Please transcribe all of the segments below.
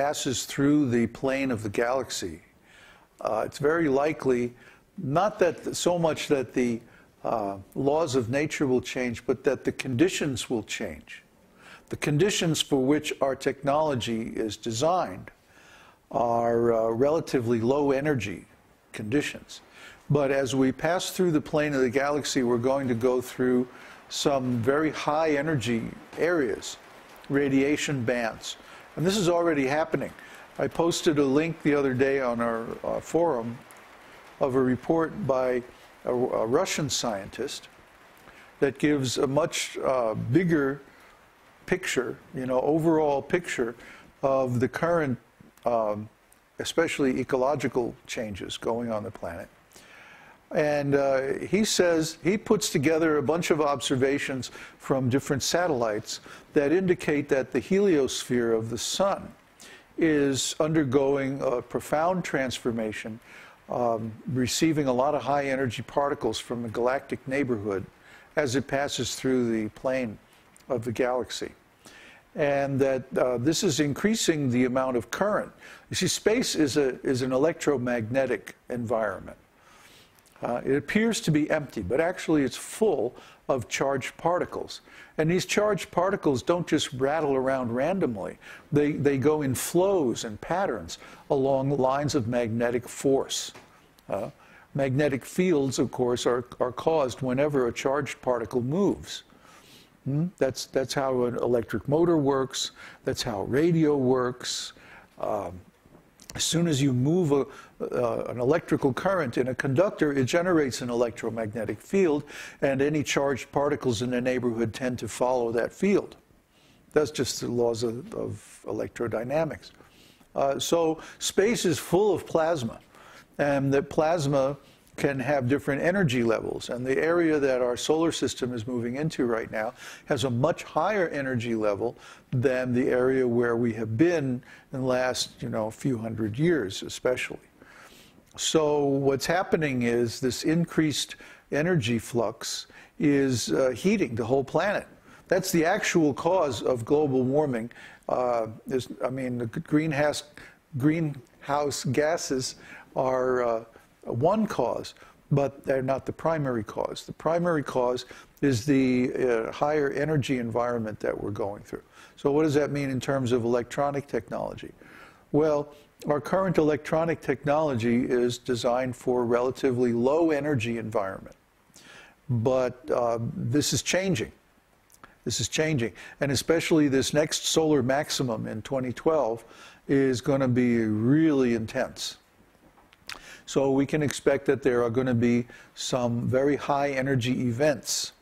passes through the plane of the galaxy, it's very likely, not that so much that the laws of nature will change, but that the conditions will change. The conditions for which our technology is designed are relatively low energy conditions. But as we pass through the plane of the galaxy, we're going to go through some very high energy areas, radiation bands. And this is already happening. I posted a link the other day on our forum of a report by a Russian scientist that gives a much bigger picture, overall picture of the current, especially ecological changes going on the planet. And he says, he puts together a bunch of observations from different satellites that indicate that the heliosphere of the sun is undergoing a profound transformation, receiving a lot of high energy particles from the galactic neighborhood as it passes through the plane of the galaxy. And that this is increasing the amount of current. You see, space is an electromagnetic environment. It appears to be empty, but actually it's full of charged particles. And these charged particles don't just rattle around randomly. They go in flows and patterns along the lines of magnetic force. Magnetic fields, of course, are caused whenever a charged particle moves. That's how an electric motor works. That's how radio works. As soon as you move an electrical current in a conductor, it generates an electromagnetic field, and any charged particles in the neighborhood tend to follow that field. That's just the laws of electrodynamics. So space is full of plasma, and that plasma can have different energy levels, and the area that our solar system is moving into right now has a much higher energy level than the area where we have been in the last, few hundred years especially. So what's happening is this increased energy flux is heating the whole planet. That's the actual cause of global warming. The greenhouse gases are one cause, but they're not the primary cause. The primary cause is the higher energy environment that we're going through. So what does that mean in terms of electronic technology? Well, our current electronic technology is designed for a relatively low energy environment. But this is changing. This is changing. And especially this next solar maximum in 2012 is going to be really intense. So we can expect that there are going to be some very high energy events,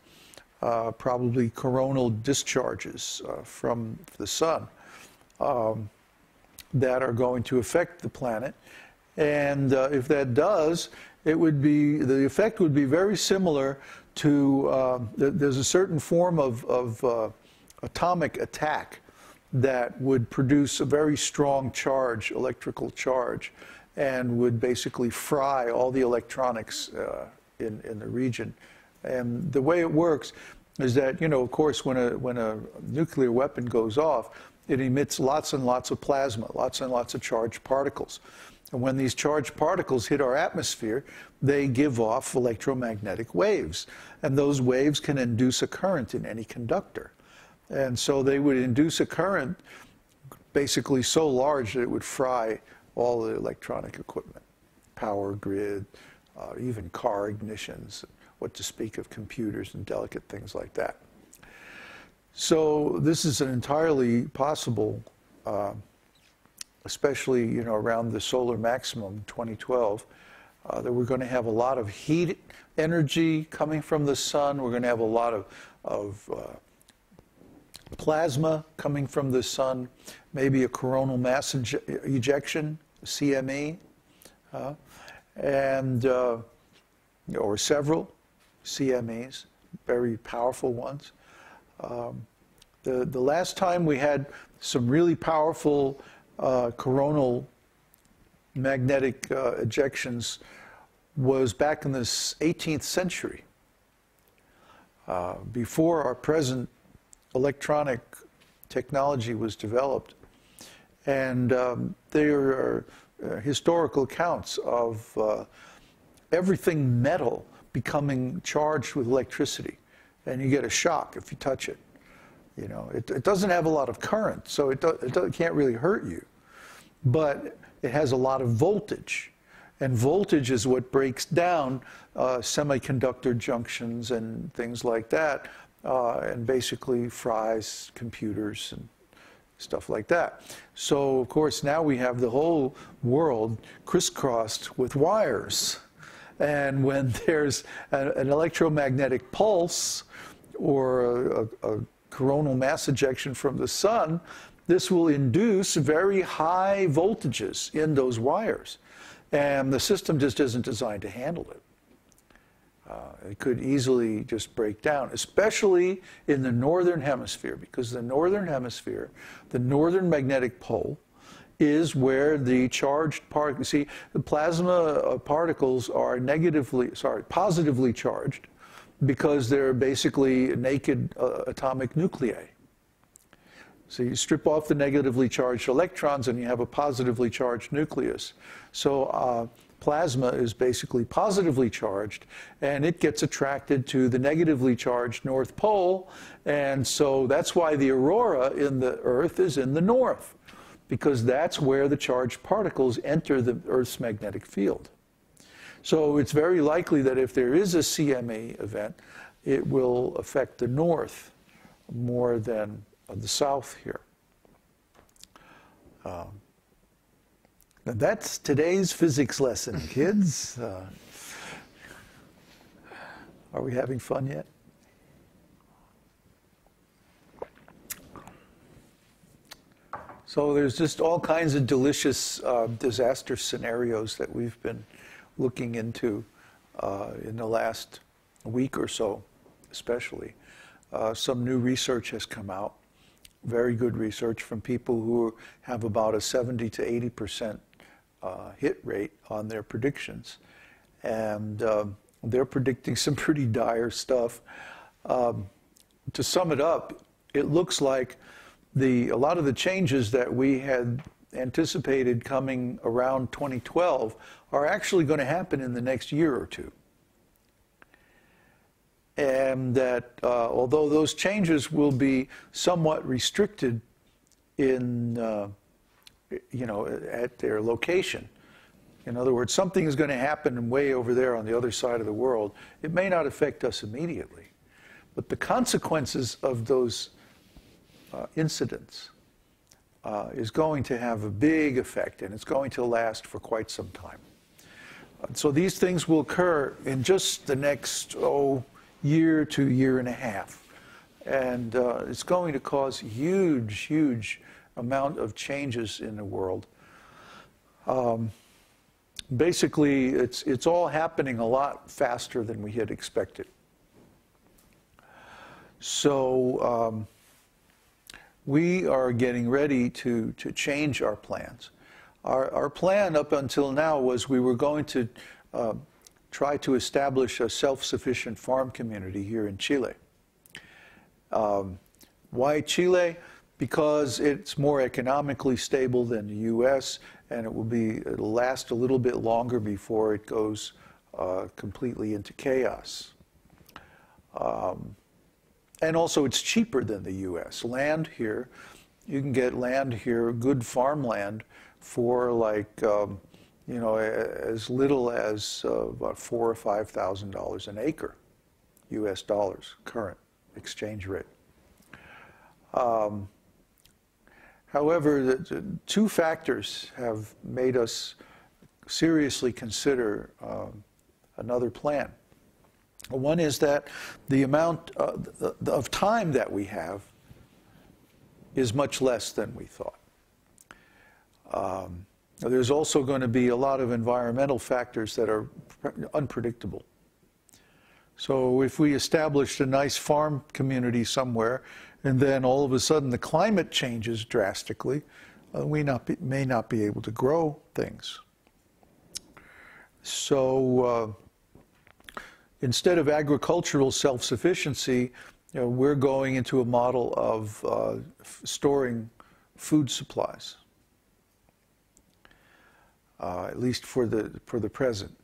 probably coronal discharges from the sun, that are going to affect the planet. And if that does, the effect would be very similar to, there's a certain form of atomic attack that would produce a very strong charge, electrical charge, and would basically fry all the electronics in the region. And the way it works is that, of course, when a nuclear weapon goes off, it emits lots and lots of plasma, lots and lots of charged particles. And when these charged particles hit our atmosphere, they give off electromagnetic waves. And those waves can induce a current in any conductor. And so they would induce a current basically so large that it would fry all the electronic equipment, power grid, even car ignitions, what to speak of computers and delicate things like that. So this is an entirely possible, especially around the solar maximum 2012, that we're going to have a lot of heat energy coming from the sun. We're going to have a lot of plasma coming from the sun, maybe a coronal mass ejection, CME, or several CMEs, very powerful ones. The last time we had some really powerful coronal magnetic ejections was back in the 18th century, before our present electronic technology was developed. And there are historical accounts of everything metal becoming charged with electricity, and you get a shock if you touch it. You know, it doesn't have a lot of current, so it can't really hurt you, but it has a lot of voltage, and voltage is what breaks down semiconductor junctions and things like that, and basically fries computers and stuff like that. So, of course, now we have the whole world crisscrossed with wires. And when there's an electromagnetic pulse or a coronal mass ejection from the sun, this will induce very high voltages in those wires. And the system just isn't designed to handle it. It could easily just break down, especially in the northern hemisphere, because the northern hemisphere, the northern magnetic pole, is where the charged particles, see, the plasma particles are positively charged because they're basically naked atomic nuclei. So you strip off the negatively charged electrons and you have a positively charged nucleus. So plasma is basically positively charged, and it gets attracted to the negatively charged North Pole, and so that's why the aurora in the Earth is in the north, because that's where the charged particles enter the Earth's magnetic field. So it's very likely that if there is a CME event, it will affect the north more than the south here. And that's today's physics lesson, kids. Are we having fun yet? So there's just all kinds of delicious disaster scenarios that we've been looking into in the last week or so, especially. Some new research has come out, very good research from people who have about a 70 to 80% hit rate on their predictions. And they're predicting some pretty dire stuff. To sum it up, it looks like a lot of the changes that we had anticipated coming around 2012 are actually going to happen in the next year or two. And that although those changes will be somewhat restricted in, at their location, in other words, something is going to happen way over there on the other side of the world, it may not affect us immediately. But the consequences of those incidents is going to have a big effect, and it's going to last for quite some time. So these things will occur in just the next, year to year and a half. And it's going to cause huge, huge amount of changes in the world. Basically, it's all happening a lot faster than we had expected. So we are getting ready to change our plans. Our plan up until now was we were going to try to establish a self-sufficient farm community here in Chile. Why Chile? Because it's more economically stable than the U.S., and it'll last a little bit longer before it goes completely into chaos. And also it's cheaper than the U.S. Land here, you can get land here, good farmland, for like as little as about $4,000 or $5,000 an acre, U.S. dollars, current exchange rate. However, the two factors have made us seriously consider another plan. One is that the amount of time that we have is much less than we thought. There's also going to be a lot of environmental factors that are unpredictable. So if we established a nice farm community somewhere, and then all of a sudden the climate changes drastically, we may not be able to grow things. So instead of agricultural self-sufficiency, we're going into a model of storing food supplies. at least for the present.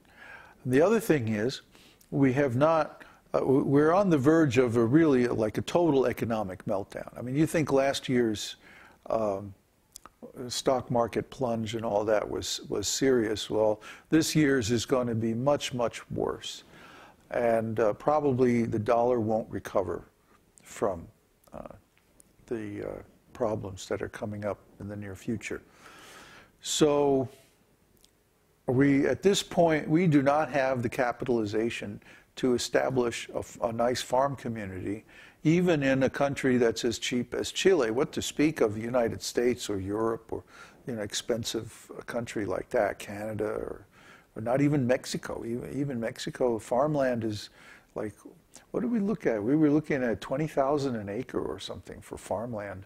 The other thing is, we have not. We're on the verge of a really like a total economic meltdown. I mean, you think last year's stock market plunge and all that was serious. Well, this year's is going to be much, much worse. And probably the dollar won't recover from the problems that are coming up in the near future. So at this point, we do not have the capitalization to establish a nice farm community, even in a country that's as cheap as Chile. What to speak of the United States or Europe or expensive country like that, Canada or not even Mexico. Even Mexico, farmland is like, what did we look at? We were looking at 20,000 an acre or something for farmland.